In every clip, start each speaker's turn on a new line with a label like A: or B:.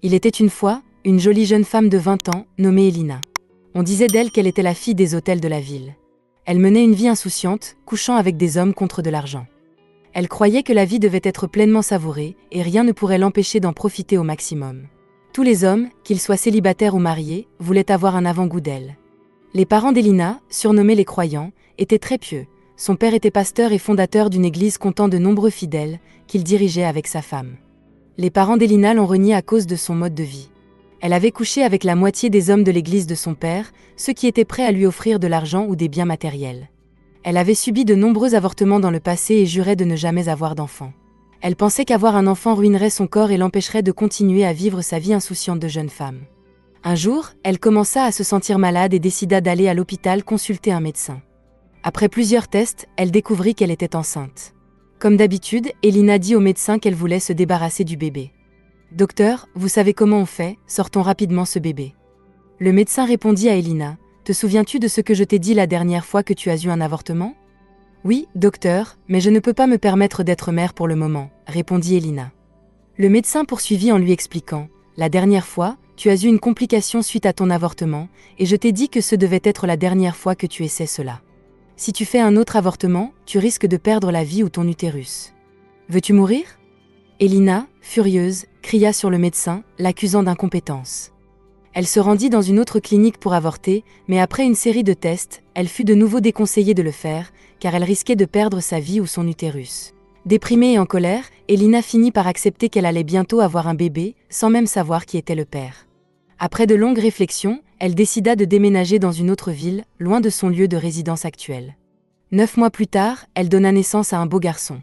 A: Il était une fois une jolie jeune femme de 20 ans, nommée Elina. On disait d'elle qu'elle était la fille des hôtels de la ville. Elle menait une vie insouciante, couchant avec des hommes contre de l'argent. Elle croyait que la vie devait être pleinement savourée, et rien ne pourrait l'empêcher d'en profiter au maximum. Tous les hommes, qu'ils soient célibataires ou mariés, voulaient avoir un avant-goût d'elle. Les parents d'Elina, surnommés les croyants, étaient très pieux. Son père était pasteur et fondateur d'une église comptant de nombreux fidèles, qu'il dirigeait avec sa femme. Les parents d'Elina l'ont reniée à cause de son mode de vie. Elle avait couché avec la moitié des hommes de l'église de son père, ceux qui étaient prêts à lui offrir de l'argent ou des biens matériels. Elle avait subi de nombreux avortements dans le passé et jurait de ne jamais avoir d'enfant. Elle pensait qu'avoir un enfant ruinerait son corps et l'empêcherait de continuer à vivre sa vie insouciante de jeune femme. Un jour, elle commença à se sentir malade et décida d'aller à l'hôpital consulter un médecin. Après plusieurs tests, elle découvrit qu'elle était enceinte. Comme d'habitude, Elina dit au médecin qu'elle voulait se débarrasser du bébé. « Docteur, vous savez comment on fait, sortons rapidement ce bébé. » Le médecin répondit à Elina. « Te souviens-tu de ce que je t'ai dit la dernière fois que tu as eu un avortement ?»« Oui, docteur, mais je ne peux pas me permettre d'être mère pour le moment, » répondit Elina. Le médecin poursuivit en lui expliquant. « La dernière fois, tu as eu une complication suite à ton avortement, et je t'ai dit que ce devait être la dernière fois que tu essaies cela. Si tu fais un autre avortement, tu risques de perdre la vie ou ton utérus. Veux-tu mourir ?» Elina, furieuse, cria sur le médecin, l'accusant d'incompétence. Elle se rendit dans une autre clinique pour avorter, mais après une série de tests, elle fut de nouveau déconseillée de le faire, car elle risquait de perdre sa vie ou son utérus. Déprimée et en colère, Elina finit par accepter qu'elle allait bientôt avoir un bébé, sans même savoir qui était le père. Après de longues réflexions, elle décida de déménager dans une autre ville, loin de son lieu de résidence actuel. 9 mois plus tard, elle donna naissance à un beau garçon.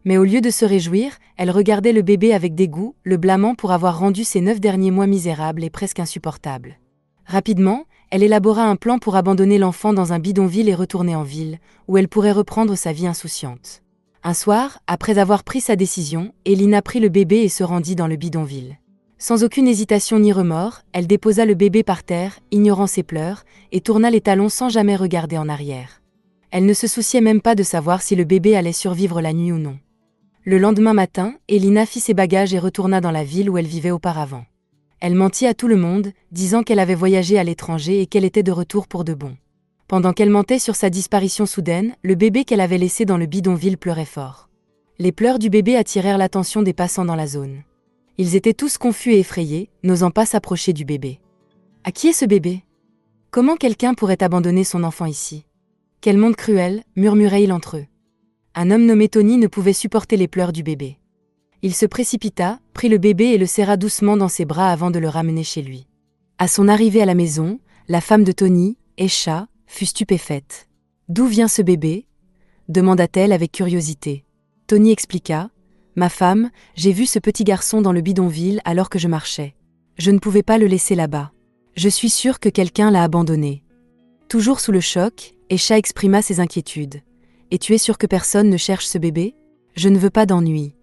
A: Mais au lieu de se réjouir, elle regardait le bébé avec dégoût, le blâmant pour avoir rendu ses 9 derniers mois misérables et presque insupportables. Rapidement, elle élabora un plan pour abandonner l'enfant dans un bidonville et retourner en ville, où elle pourrait reprendre sa vie insouciante. Un soir, après avoir pris sa décision, Elina prit le bébé et se rendit dans le bidonville. Sans aucune hésitation ni remords, elle déposa le bébé par terre, ignorant ses pleurs, et tourna les talons sans jamais regarder en arrière. Elle ne se souciait même pas de savoir si le bébé allait survivre la nuit ou non. Le lendemain matin, Elina fit ses bagages et retourna dans la ville où elle vivait auparavant. Elle mentit à tout le monde, disant qu'elle avait voyagé à l'étranger et qu'elle était de retour pour de bon. Pendant qu'elle mentait sur sa disparition soudaine, le bébé qu'elle avait laissé dans le bidonville pleurait fort. Les pleurs du bébé attirèrent l'attention des passants dans la zone. Ils étaient tous confus et effrayés, n'osant pas s'approcher du bébé. « À qui est ce bébé ? Comment quelqu'un pourrait abandonner son enfant ici ? Quel monde cruel !» murmuraient-ils entre eux. Un homme nommé Tony ne pouvait supporter les pleurs du bébé. Il se précipita, prit le bébé et le serra doucement dans ses bras avant de le ramener chez lui. À son arrivée à la maison, la femme de Tony, Esha, fut stupéfaite. « D'où vient ce bébé ?» demanda-t-elle avec curiosité. Tony expliqua. « Ma femme, j'ai vu ce petit garçon dans le bidonville alors que je marchais. Je ne pouvais pas le laisser là-bas. Je suis sûre que quelqu'un l'a abandonné. » Toujours sous le choc, Esha exprima ses inquiétudes. « Et tu es sûre que personne ne cherche ce bébé ? Je ne veux pas d'ennui. »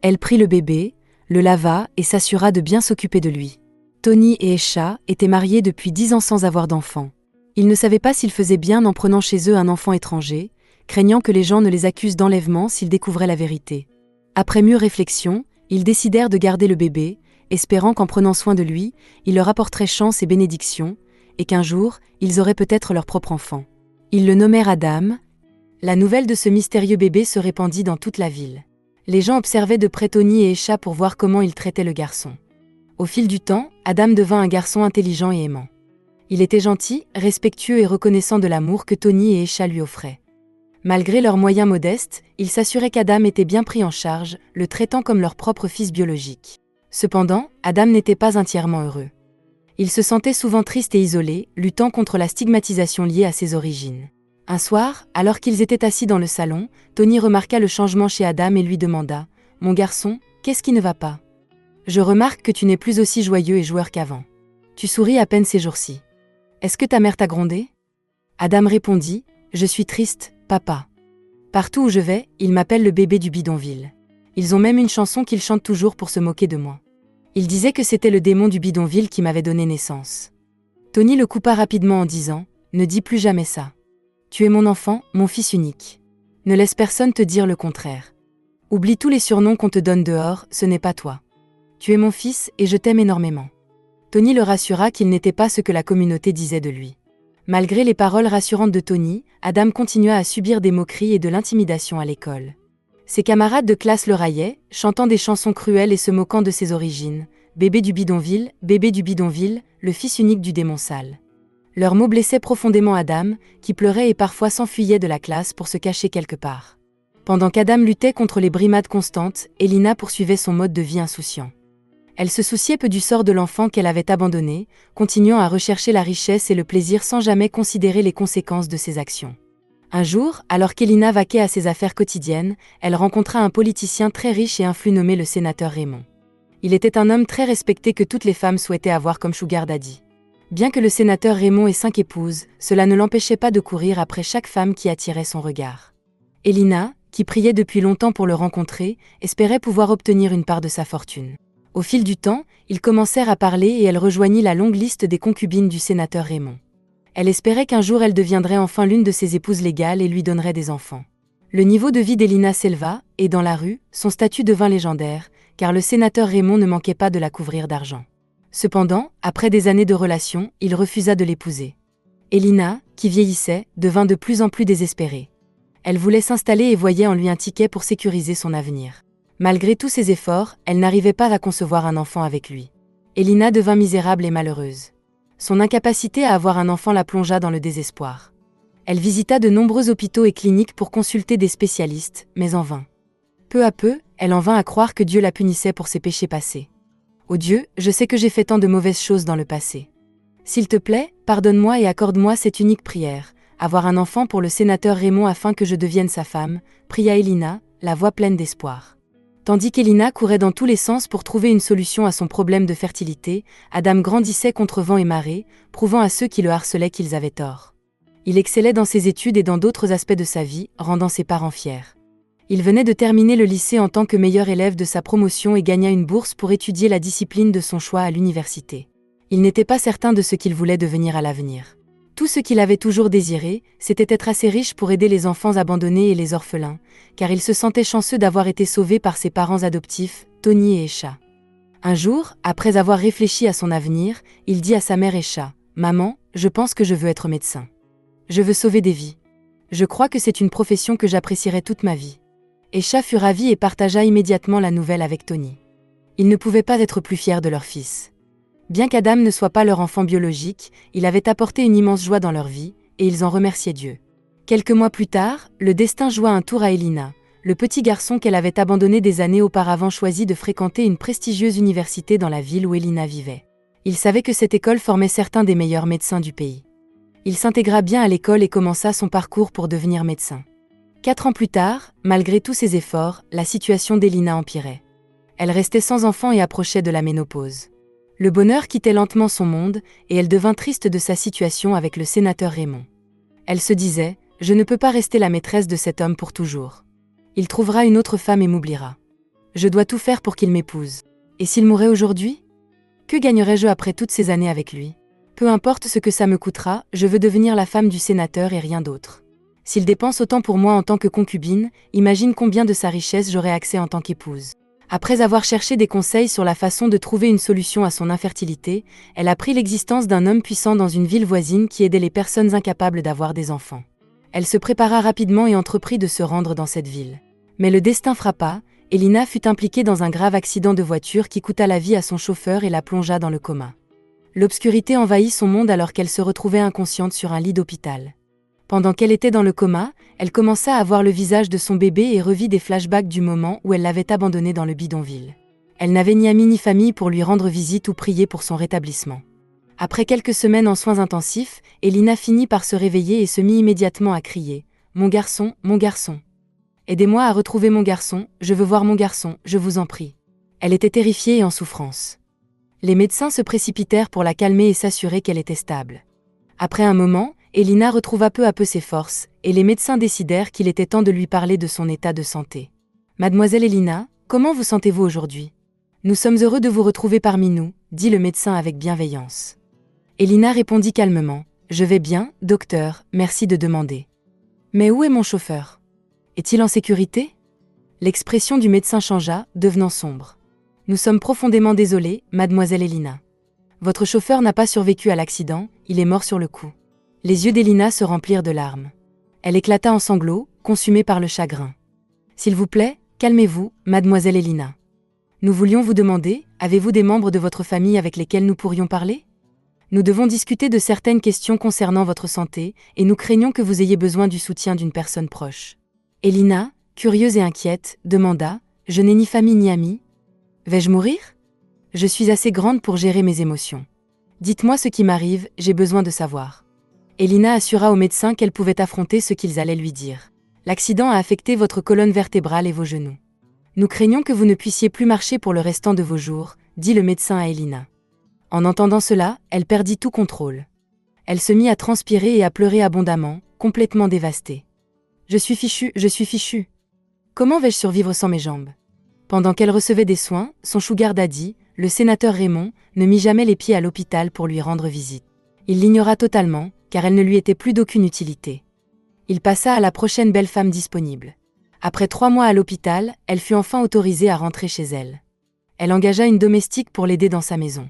A: Elle prit le bébé, le lava et s'assura de bien s'occuper de lui. Tony et Esha étaient mariés depuis 10 ans sans avoir d'enfant. Ils ne savaient pas s'ils faisaient bien en prenant chez eux un enfant étranger, craignant que les gens ne les accusent d'enlèvement s'ils découvraient la vérité. Après mûre réflexion, ils décidèrent de garder le bébé, espérant qu'en prenant soin de lui, il leur apporterait chance et bénédiction, et qu'un jour, ils auraient peut-être leur propre enfant. Ils le nommèrent Adam. La nouvelle de ce mystérieux bébé se répandit dans toute la ville. Les gens observaient de près Tony et Esha pour voir comment ils traitaient le garçon. Au fil du temps, Adam devint un garçon intelligent et aimant. Il était gentil, respectueux et reconnaissant de l'amour que Tony et Esha lui offraient. Malgré leurs moyens modestes, ils s'assuraient qu'Adam était bien pris en charge, le traitant comme leur propre fils biologique. Cependant, Adam n'était pas entièrement heureux. Il se sentait souvent triste et isolé, luttant contre la stigmatisation liée à ses origines. Un soir, alors qu'ils étaient assis dans le salon, Tony remarqua le changement chez Adam et lui demanda « Mon garçon, qu'est-ce qui ne va pas ? Je remarque que tu n'es plus aussi joyeux et joueur qu'avant. Tu souris à peine ces jours-ci. Est-ce que ta mère t'a grondé ?» Adam répondit « Je suis triste, papa. Partout où je vais, ils m'appellent le bébé du bidonville. Ils ont même une chanson qu'ils chantent toujours pour se moquer de moi. Ils disaient que c'était le démon du bidonville qui m'avait donné naissance. » Tony le coupa rapidement en disant « Ne dis plus jamais ça. Tu es mon enfant, mon fils unique. Ne laisse personne te dire le contraire. Oublie tous les surnoms qu'on te donne dehors, ce n'est pas toi. Tu es mon fils et je t'aime énormément. » Tony le rassura qu'il n'était pas ce que la communauté disait de lui. Malgré les paroles rassurantes de Tony, Adam continua à subir des moqueries et de l'intimidation à l'école. Ses camarades de classe le raillaient, chantant des chansons cruelles et se moquant de ses origines. « Bébé du bidonville, le fils unique du démon sale. » Leurs mots blessaient profondément Adam, qui pleurait et parfois s'enfuyait de la classe pour se cacher quelque part. Pendant qu'Adam luttait contre les brimades constantes, Elina poursuivait son mode de vie insouciant. Elle se souciait peu du sort de l'enfant qu'elle avait abandonné, continuant à rechercher la richesse et le plaisir sans jamais considérer les conséquences de ses actions. Un jour, alors qu'Elina vaquait à ses affaires quotidiennes, elle rencontra un politicien très riche et influent nommé le sénateur Raymond. Il était un homme très respecté que toutes les femmes souhaitaient avoir comme sugar daddy. Bien que le sénateur Raymond ait 5 épouses, cela ne l'empêchait pas de courir après chaque femme qui attirait son regard. Elina, qui priait depuis longtemps pour le rencontrer, espérait pouvoir obtenir une part de sa fortune. Au fil du temps, ils commencèrent à parler et elle rejoignit la longue liste des concubines du sénateur Raymond. Elle espérait qu'un jour elle deviendrait enfin l'une de ses épouses légales et lui donnerait des enfants. Le niveau de vie d'Elina s'éleva, et dans la rue, son statut devint légendaire, car le sénateur Raymond ne manquait pas de la couvrir d'argent. Cependant, après des années de relation, il refusa de l'épouser. Elina, qui vieillissait, devint de plus en plus désespérée. Elle voulait s'installer et voyait en lui un ticket pour sécuriser son avenir. Malgré tous ses efforts, elle n'arrivait pas à concevoir un enfant avec lui. Elina devint misérable et malheureuse. Son incapacité à avoir un enfant la plongea dans le désespoir. Elle visita de nombreux hôpitaux et cliniques pour consulter des spécialistes, mais en vain. Peu à peu, elle en vint à croire que Dieu la punissait pour ses péchés passés. « Ô Dieu, je sais que j'ai fait tant de mauvaises choses dans le passé. S'il te plaît, pardonne-moi et accorde-moi cette unique prière, avoir un enfant pour le sénateur Raymond afin que je devienne sa femme, » pria Elina, la voix pleine d'espoir. Tandis qu'Elina courait dans tous les sens pour trouver une solution à son problème de fertilité, Adam grandissait contre vent et marée, prouvant à ceux qui le harcelaient qu'ils avaient tort. Il excellait dans ses études et dans d'autres aspects de sa vie, rendant ses parents fiers. Il venait de terminer le lycée en tant que meilleur élève de sa promotion et gagna une bourse pour étudier la discipline de son choix à l'université. Il n'était pas certain de ce qu'il voulait devenir à l'avenir. Tout ce qu'il avait toujours désiré, c'était être assez riche pour aider les enfants abandonnés et les orphelins, car il se sentait chanceux d'avoir été sauvé par ses parents adoptifs, Tony et Esha. Un jour, après avoir réfléchi à son avenir, il dit à sa mère Esha, « Maman, je pense que je veux être médecin. Je veux sauver des vies. Je crois que c'est une profession que j'apprécierai toute ma vie. » Esha fut ravie et partagea immédiatement la nouvelle avec Tony. Ils ne pouvaient pas être plus fiers de leur fils. Bien qu'Adam ne soit pas leur enfant biologique, il avait apporté une immense joie dans leur vie, et ils en remerciaient Dieu. Quelques mois plus tard, le destin joua un tour à Elina. Le petit garçon qu'elle avait abandonné des années auparavant choisit de fréquenter une prestigieuse université dans la ville où Elina vivait. Il savait que cette école formait certains des meilleurs médecins du pays. Il s'intégra bien à l'école et commença son parcours pour devenir médecin. 4 ans plus tard, malgré tous ses efforts, la situation d'Elina empirait. Elle restait sans enfant et approchait de la ménopause. Le bonheur quittait lentement son monde, et elle devint triste de sa situation avec le sénateur Raymond. Elle se disait, « Je ne peux pas rester la maîtresse de cet homme pour toujours. Il trouvera une autre femme et m'oubliera. Je dois tout faire pour qu'il m'épouse. Et s'il mourait aujourd'hui? Que gagnerais-je après toutes ces années avec lui? Peu importe ce que ça me coûtera, je veux devenir la femme du sénateur et rien d'autre. S'il dépense autant pour moi en tant que concubine, imagine combien de sa richesse j'aurai accès en tant qu'épouse. » Après avoir cherché des conseils sur la façon de trouver une solution à son infertilité, elle apprit l'existence d'un homme puissant dans une ville voisine qui aidait les personnes incapables d'avoir des enfants. Elle se prépara rapidement et entreprit de se rendre dans cette ville. Mais le destin frappa, Elina fut impliquée dans un grave accident de voiture qui coûta la vie à son chauffeur et la plongea dans le coma. L'obscurité envahit son monde alors qu'elle se retrouvait inconsciente sur un lit d'hôpital. Pendant qu'elle était dans le coma, elle commença à voir le visage de son bébé et revit des flashbacks du moment où elle l'avait abandonné dans le bidonville. Elle n'avait ni amis ni famille pour lui rendre visite ou prier pour son rétablissement. Après quelques semaines en soins intensifs, Elina finit par se réveiller et se mit immédiatement à crier « Mon garçon, aidez-moi à retrouver mon garçon, je veux voir mon garçon, je vous en prie. » Elle était terrifiée et en souffrance. Les médecins se précipitèrent pour la calmer et s'assurer qu'elle était stable. Après un moment, Elina retrouva peu à peu ses forces, et les médecins décidèrent qu'il était temps de lui parler de son état de santé. « Mademoiselle Elina, comment vous sentez-vous aujourd'hui? Nous sommes heureux de vous retrouver parmi nous, » dit le médecin avec bienveillance. Elina répondit calmement, « Je vais bien, docteur, merci de demander. Mais où est mon chauffeur? Est-il en sécurité ?» L'expression du médecin changea, devenant sombre. Nous sommes profondément désolés, mademoiselle Elina. Votre chauffeur n'a pas survécu à l'accident, il est mort sur le coup. Les yeux d'Elina se remplirent de larmes. Elle éclata en sanglots, consumée par le chagrin. S'il vous plaît, calmez-vous, mademoiselle Elina. Nous voulions vous demander, avez-vous des membres de votre famille avec lesquels nous pourrions parler? Nous devons discuter de certaines questions concernant votre santé, et nous craignons que vous ayez besoin du soutien d'une personne proche. Elina, curieuse et inquiète, demanda, je n'ai ni famille ni amis. Vais-je mourir? Je suis assez grande pour gérer mes émotions. Dites-moi ce qui m'arrive, j'ai besoin de savoir. Elina assura au médecin qu'elle pouvait affronter ce qu'ils allaient lui dire. L'accident a affecté votre colonne vertébrale et vos genoux. Nous craignons que vous ne puissiez plus marcher pour le restant de vos jours, dit le médecin à Elina. En entendant cela, elle perdit tout contrôle. Elle se mit à transpirer et à pleurer abondamment, complètement dévastée. Je suis fichue. Comment vais-je survivre sans mes jambes? Pendant qu'elle recevait des soins, son sugar daddy, le sénateur Raymond, ne mit jamais les pieds à l'hôpital pour lui rendre visite. Il l'ignora totalement, car elle ne lui était plus d'aucune utilité. Il passa à la prochaine belle femme disponible. Après 3 mois à l'hôpital, elle fut enfin autorisée à rentrer chez elle. Elle engagea une domestique pour l'aider dans sa maison.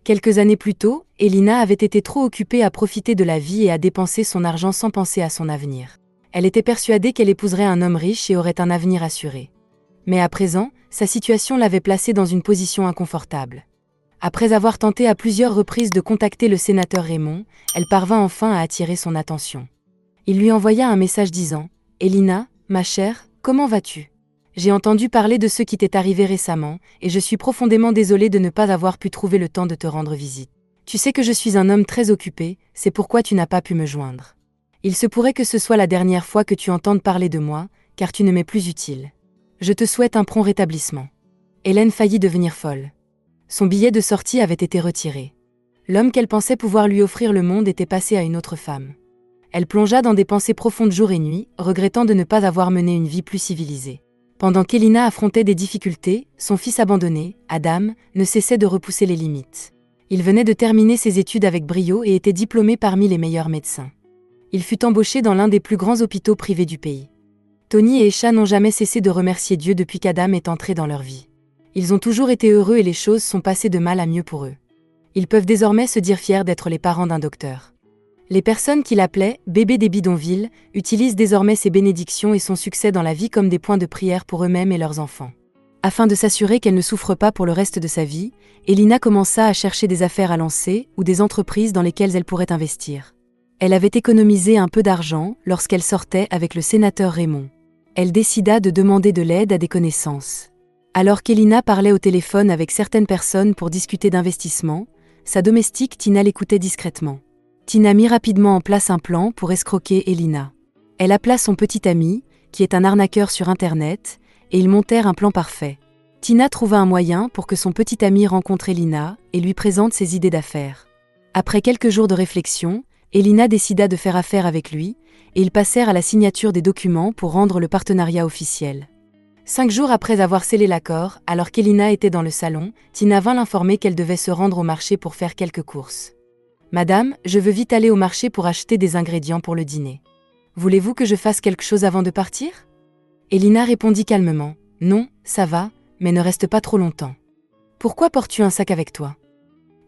A: Quelques années plus tôt, Elina avait été trop occupée à profiter de la vie et à dépenser son argent sans penser à son avenir. Elle était persuadée qu'elle épouserait un homme riche et aurait un avenir assuré. Mais à présent, sa situation l'avait placée dans une position inconfortable. Après avoir tenté à plusieurs reprises de contacter le sénateur Raymond, elle parvint enfin à attirer son attention. Il lui envoya un message disant « Elina, ma chère, comment vas-tu? J'ai entendu parler de ce qui t'est arrivé récemment, et je suis profondément désolée de ne pas avoir pu trouver le temps de te rendre visite. Tu sais que je suis un homme très occupé, c'est pourquoi tu n'as pas pu me joindre. Il se pourrait que ce soit la dernière fois que tu entendes parler de moi, car tu ne m'es plus utile. Je te souhaite un prompt rétablissement. » Hélène faillit devenir folle. Son billet de sortie avait été retiré. L'homme qu'elle pensait pouvoir lui offrir le monde était passé à une autre femme. Elle plongea dans des pensées profondes jour et nuit, regrettant de ne pas avoir mené une vie plus civilisée. Pendant qu'Elina affrontait des difficultés, son fils abandonné, Adam, ne cessait de repousser les limites. Il venait de terminer ses études avec brio et était diplômé parmi les meilleurs médecins. Il fut embauché dans l'un des plus grands hôpitaux privés du pays. Tony et Esha n'ont jamais cessé de remercier Dieu depuis qu'Adam est entré dans leur vie. Ils ont toujours été heureux et les choses sont passées de mal à mieux pour eux. Ils peuvent désormais se dire fiers d'être les parents d'un docteur. Les personnes qu'il appelait « bébé des bidonvilles » utilisent désormais ses bénédictions et son succès dans la vie comme des points de prière pour eux-mêmes et leurs enfants. Afin de s'assurer qu'elle ne souffre pas pour le reste de sa vie, Elina commença à chercher des affaires à lancer ou des entreprises dans lesquelles elle pourrait investir. Elle avait économisé un peu d'argent lorsqu'elle sortait avec le sénateur Raymond. Elle décida de demander de l'aide à des connaissances. Alors qu'Elina parlait au téléphone avec certaines personnes pour discuter d'investissement, sa domestique Tina l'écoutait discrètement. Tina mit rapidement en place un plan pour escroquer Elina. Elle appela son petit ami, qui est un arnaqueur sur Internet, et ils montèrent un plan parfait. Tina trouva un moyen pour que son petit ami rencontre Elina et lui présente ses idées d'affaires. Après quelques jours de réflexion, Elina décida de faire affaire avec lui, et ils passèrent à la signature des documents pour rendre le partenariat officiel. 5 jours après avoir scellé l'accord, alors qu'Elina était dans le salon, Tina vint l'informer qu'elle devait se rendre au marché pour faire quelques courses. « Madame, je veux vite aller au marché pour acheter des ingrédients pour le dîner. Voulez-vous que je fasse quelque chose avant de partir ?» Elina répondit calmement. « Non, ça va, mais ne reste pas trop longtemps. Pourquoi portes-tu un sac avec toi ?»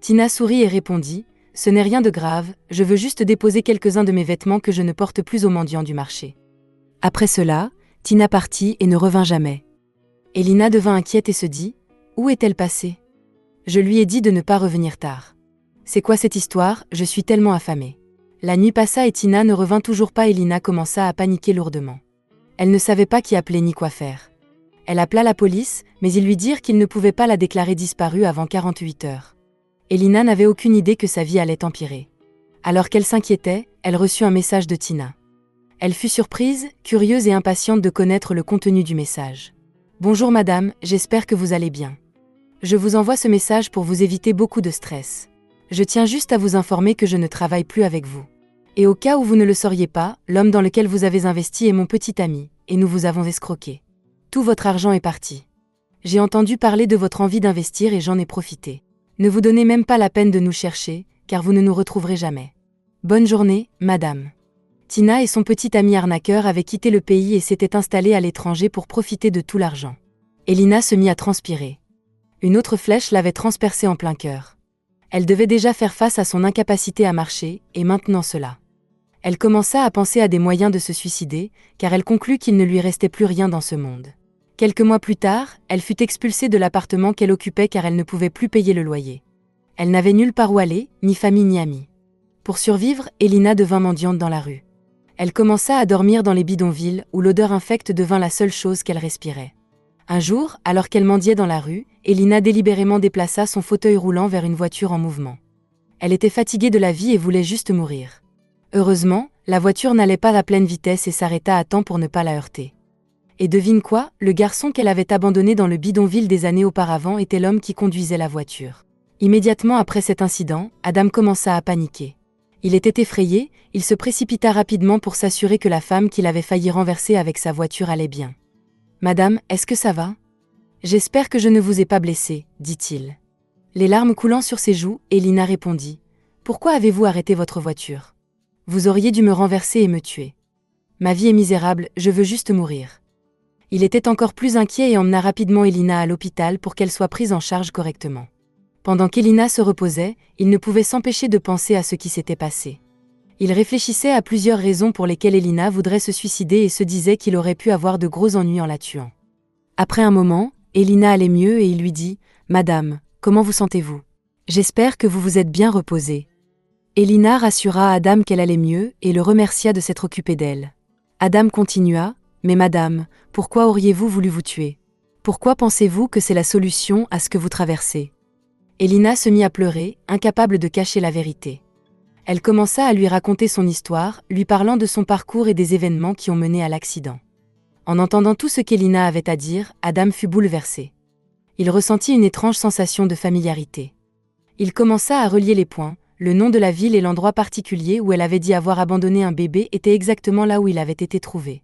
A: Tina sourit et répondit. « Ce n'est rien de grave, je veux juste déposer quelques-uns de mes vêtements que je ne porte plus aux mendiants du marché. » Après cela, Tina partit et ne revint jamais. Elina devint inquiète et se dit « Où est-elle passée ? Je lui ai dit de ne pas revenir tard. C'est quoi cette histoire? Je suis tellement affamée. » La nuit passa et Tina ne revint toujours pas. Elina commença à paniquer lourdement. Elle ne savait pas qui appeler ni quoi faire. Elle appela la police, mais ils lui dirent qu'ils ne pouvaient pas la déclarer disparue avant 48 heures. Elina n'avait aucune idée que sa vie allait empirer. Alors qu'elle s'inquiétait, elle reçut un message de Tina. Elle fut surprise, curieuse et impatiente de connaître le contenu du message. « Bonjour madame, j'espère que vous allez bien. Je vous envoie ce message pour vous éviter beaucoup de stress. Je tiens juste à vous informer que je ne travaille plus avec vous. Et au cas où vous ne le sauriez pas, l'homme dans lequel vous avez investi est mon petit ami, et nous vous avons escroqué. Tout votre argent est parti. J'ai entendu parler de votre envie d'investir et j'en ai profité. Ne vous donnez même pas la peine de nous chercher, car vous ne nous retrouverez jamais. Bonne journée, madame. » Tina et son petit ami arnaqueur avaient quitté le pays et s'étaient installés à l'étranger pour profiter de tout l'argent. Elina se mit à transpirer. Une autre flèche l'avait transpercée en plein cœur. Elle devait déjà faire face à son incapacité à marcher, et maintenant cela. Elle commença à penser à des moyens de se suicider, car elle conclut qu'il ne lui restait plus rien dans ce monde. Quelques mois plus tard, elle fut expulsée de l'appartement qu'elle occupait car elle ne pouvait plus payer le loyer. Elle n'avait nulle part où aller, ni famille ni amis. Pour survivre, Elina devint mendiante dans la rue. Elle commença à dormir dans les bidonvilles, où l'odeur infecte devint la seule chose qu'elle respirait. Un jour, alors qu'elle mendiait dans la rue, Elina délibérément déplaça son fauteuil roulant vers une voiture en mouvement. Elle était fatiguée de la vie et voulait juste mourir. Heureusement, la voiture n'allait pas à pleine vitesse et s'arrêta à temps pour ne pas la heurter. Et devine quoi, le garçon qu'elle avait abandonné dans le bidonville des années auparavant était l'homme qui conduisait la voiture. Immédiatement après cet incident, Adam commença à paniquer. Il était effrayé, il se précipita rapidement pour s'assurer que la femme qu'il avait failli renverser avec sa voiture allait bien. « Madame, est-ce que ça va ? J'espère que je ne vous ai pas blessée, dit-il. Les larmes coulant sur ses joues, Elina répondit. « Pourquoi avez-vous arrêté votre voiture ? Vous auriez dû me renverser et me tuer. Ma vie est misérable, je veux juste mourir. » Il était encore plus inquiet et emmena rapidement Elina à l'hôpital pour qu'elle soit prise en charge correctement. Pendant qu'Elina se reposait, il ne pouvait s'empêcher de penser à ce qui s'était passé. Il réfléchissait à plusieurs raisons pour lesquelles Elina voudrait se suicider et se disait qu'il aurait pu avoir de gros ennuis en la tuant. Après un moment, Elina allait mieux et il lui dit « Madame, comment vous sentez-vous ? J'espère que vous vous êtes bien reposée. » Elina rassura Adam qu'elle allait mieux et le remercia de s'être occupé d'elle. Adam continua « Mais madame, pourquoi auriez-vous voulu vous tuer ? Pourquoi pensez-vous que c'est la solution à ce que vous traversez ? » Elina se mit à pleurer, incapable de cacher la vérité. Elle commença à lui raconter son histoire, lui parlant de son parcours et des événements qui ont mené à l'accident. En entendant tout ce qu'Elina avait à dire, Adam fut bouleversé. Il ressentit une étrange sensation de familiarité. Il commença à relier les points, le nom de la ville et l'endroit particulier où elle avait dit avoir abandonné un bébé était exactement là où il avait été trouvé.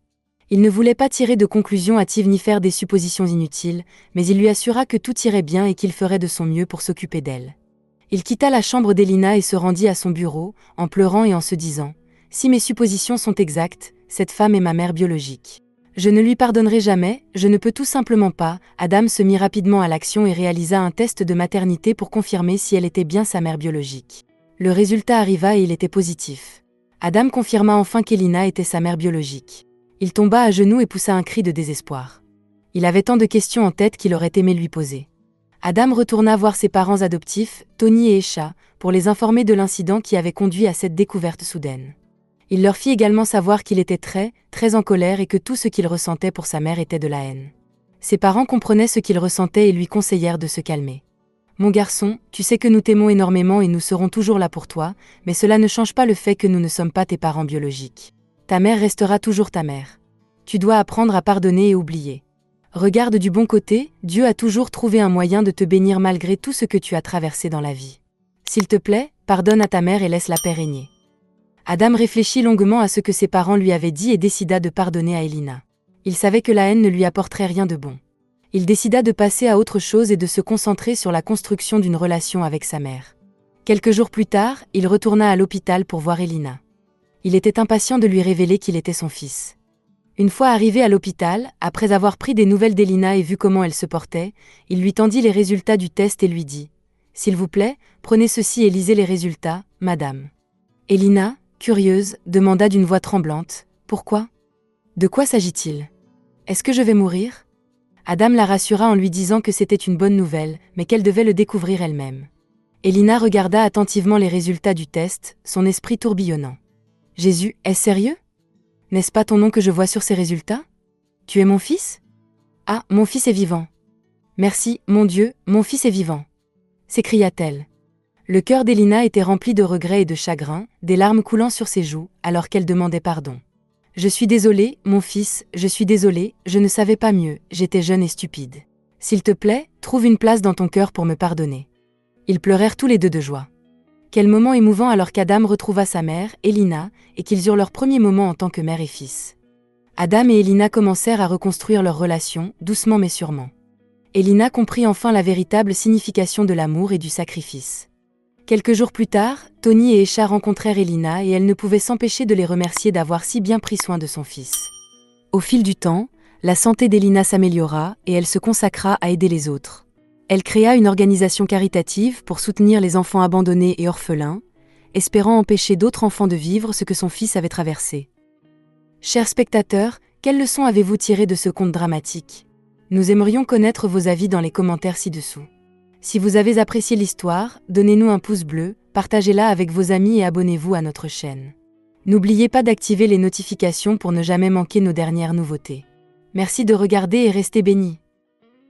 A: Il ne voulait pas tirer de conclusions hâtives ni faire des suppositions inutiles, mais il lui assura que tout irait bien et qu'il ferait de son mieux pour s'occuper d'elle. Il quitta la chambre d'Elina et se rendit à son bureau, en pleurant et en se disant « Si mes suppositions sont exactes, cette femme est ma mère biologique. Je ne lui pardonnerai jamais, je ne peux tout simplement pas. » Adam se mit rapidement à l'action et réalisa un test de maternité pour confirmer si elle était bien sa mère biologique. Le résultat arriva et il était positif. Adam confirma enfin qu'Elina était sa mère biologique. Il tomba à genoux et poussa un cri de désespoir. Il avait tant de questions en tête qu'il aurait aimé lui poser. Adam retourna voir ses parents adoptifs, Tony et Esha, pour les informer de l'incident qui avait conduit à cette découverte soudaine. Il leur fit également savoir qu'il était très en colère et que tout ce qu'il ressentait pour sa mère était de la haine. Ses parents comprenaient ce qu'il ressentait et lui conseillèrent de se calmer. « Mon garçon, tu sais que nous t'aimons énormément et nous serons toujours là pour toi, mais cela ne change pas le fait que nous ne sommes pas tes parents biologiques. Ta mère restera toujours ta mère. Tu dois apprendre à pardonner et oublier. Regarde du bon côté, Dieu a toujours trouvé un moyen de te bénir malgré tout ce que tu as traversé dans la vie. S'il te plaît, pardonne à ta mère et laisse la paix régner. » Adam réfléchit longuement à ce que ses parents lui avaient dit et décida de pardonner à Elina. Il savait que la haine ne lui apporterait rien de bon. Il décida de passer à autre chose et de se concentrer sur la construction d'une relation avec sa mère. Quelques jours plus tard, il retourna à l'hôpital pour voir Elina. Il était impatient de lui révéler qu'il était son fils. Une fois arrivé à l'hôpital, après avoir pris des nouvelles d'Elina et vu comment elle se portait, il lui tendit les résultats du test et lui dit « S'il vous plaît, prenez ceci et lisez les résultats, madame. » Elina, curieuse, demanda d'une voix tremblante « Pourquoi ? De quoi s'agit-il ? Est-ce que je vais mourir ?» Adam la rassura en lui disant que c'était une bonne nouvelle, mais qu'elle devait le découvrir elle-même. Elina regarda attentivement les résultats du test, son esprit tourbillonnant. « Jésus, est-ce sérieux ? N'est-ce pas ton nom que je vois sur ces résultats ? Tu es mon fils ? Ah, mon fils est vivant. Merci, mon Dieu, mon fils est vivant. » s'écria-t-elle. Le cœur d'Elina était rempli de regrets et de chagrin, des larmes coulant sur ses joues, alors qu'elle demandait pardon. « Je suis désolée, mon fils, je suis désolée, je ne savais pas mieux, j'étais jeune et stupide. S'il te plaît, trouve une place dans ton cœur pour me pardonner. » Ils pleurèrent tous les deux de joie. Quel moment émouvant alors qu'Adam retrouva sa mère, Elina, et qu'ils eurent leur premier moment en tant que mère et fils. Adam et Elina commencèrent à reconstruire leur relation, doucement mais sûrement. Elina comprit enfin la véritable signification de l'amour et du sacrifice. Quelques jours plus tard, Tony et Esha rencontrèrent Elina et elle ne pouvait s'empêcher de les remercier d'avoir si bien pris soin de son fils. Au fil du temps, la santé d'Elina s'améliora et elle se consacra à aider les autres. Elle créa une organisation caritative pour soutenir les enfants abandonnés et orphelins, espérant empêcher d'autres enfants de vivre ce que son fils avait traversé. Chers spectateurs, quelles leçons avez-vous tirées de ce conte dramatique? Nous aimerions connaître vos avis dans les commentaires ci-dessous. Si vous avez apprécié l'histoire, donnez-nous un pouce bleu, partagez-la avec vos amis et abonnez-vous à notre chaîne. N'oubliez pas d'activer les notifications pour ne jamais manquer nos dernières nouveautés. Merci de regarder et restez bénis.